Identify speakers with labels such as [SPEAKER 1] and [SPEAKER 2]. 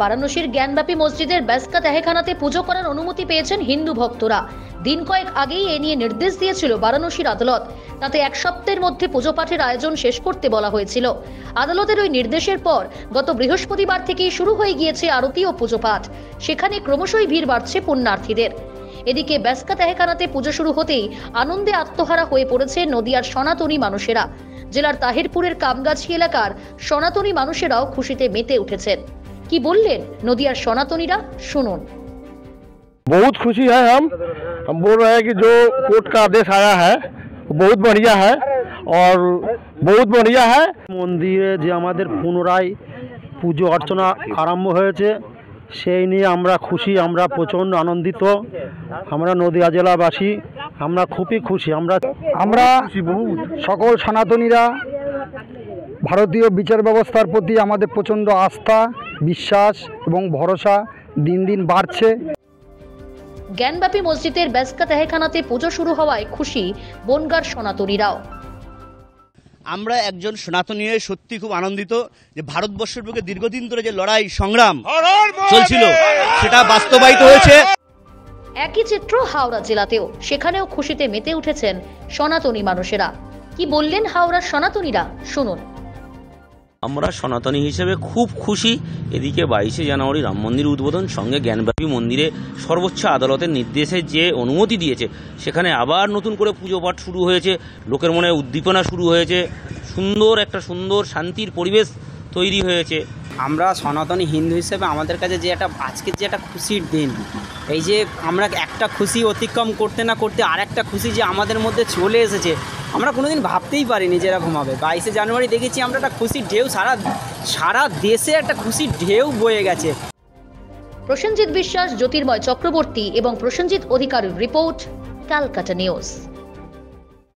[SPEAKER 1] বারাণসীর জ্ঞানব্যাপী মসজিদের ব্যাসকা তেহখানাতে পুজো করার অনুমতি পেয়েছেন হিন্দু ভক্তরা। দিন কয়েক আগেই এ নিয়ে নির্দেশ দিয়েছিল বারাণসীর আদালত। তাতে এক সপ্তাহের মধ্যে পুজো পাঠের আয়োজন শেষ করতে বলা হয়েছিল। আদালতের ওই নির্দেশের পর গত বৃহস্পতিবার থেকেই শুরু হয়ে গিয়েছে আরতি ও পুজো পাঠ। সেখানে ক্রমশই ভিড় বাড়ছে পুণ্যার্থীদের। এদিকে ব্যাসকা তেহখানাতে পুজো শুরু হতেই আনন্দে আত্মহারা হয়ে পড়েছে নদিয়ার সনাতনী মানুষেরা। জেলার তাহিরপুরের কামগাছি এলাকার সনাতনী মানুষেরাও খুশিতে মেতে উঠেছেন। কি বললেন নদিয়ার সনাতনীরা, শুনুন।
[SPEAKER 2] बहुत खुशी है। हम बोल रहे हैं कि जो कोर्ट का आदेश आया है बहुत बढ़िया है और बहुत बढ़िया है।
[SPEAKER 3] মন্দিরে যে আমাদের পুনরায় পুজো অর্চনা আরম্ভ হয়েছে সেই নিয়ে আমরা খুশি, আমরা প্রচণ্ড আনন্দিত। আমরা নদিয়া জেলাবাসী আমরা খুবই খুশি। আমরা সকল সনাতনীরা ভারতীয় বিচার ব্যবস্থার প্রতি আমাদের প্রচণ্ড আস্থা, বিশ্বাস এবং ভরসা দিন দিন বাড়ছে।
[SPEAKER 1] জ্ঞানব্যাপী মসজিদের ব্যাসকা তেহখানাতে পুজো শুরু হওয়ায় খুশি বনগাঁর সনাতনীরাও।
[SPEAKER 4] আমরা একজন সনাতনী হয়ে সত্যি খুব আনন্দিত যে ভারতবর্ষের বুকে দীর্ঘদিন ধরে যে লড়াই সংগ্রাম চলছিল সেটা বাস্তবায়িত হয়েছে।
[SPEAKER 1] একই চিত্র হাওড়া জেলাতেও, সেখানেও খুশিতে মেতে উঠেছেন সনাতনী মানুষেরা। কি বললেন হাওড়ার সনাতনীরা, শুনুন।
[SPEAKER 5] আমরা সনাতনী হিসেবে খুব খুশি। এদিকে 22শে জানুয়ারি রাম মন্দির উদ্বোধন, সঙ্গে জ্ঞানব্যাপী মন্দিরে সর্বোচ্চ আদালতের নির্দেশে যে অনুমতি দিয়েছে সেখানে আবার নতুন করে পুজো পাঠ শুরু হয়েছে, লোকের মনে উদ্দীপনা শুরু হয়েছে, সুন্দর শান্তির পরিবেশ তৈরি হয়েছে।
[SPEAKER 6] আমরা সনাতনী হিন্দু হিসেবে আমাদের কাছে যে আজকের যে একটা খুশির দিন, এই যে আমরা একটা খুশি অতিক্রম করতে না করতে আর একটা খুশি যে আমাদের মধ্যে চলে এসেছে, আমরা কোনোদিন ভাবতেই পারিনি যে এরকম হবে। 22শে জানুয়ারি দেখেছি আমরা একটা খুশির ঢেউ, সারা দেশে একটা খুশির ঢেউ বয়ে গেছে।
[SPEAKER 1] প্রসেনজিৎ বিশ্বাস, জ্যোতির্ময় চক্রবর্তী এবং প্রসেনজিৎ অধিকারীর রিপোর্ট, ক্যালকাটা নিউজ।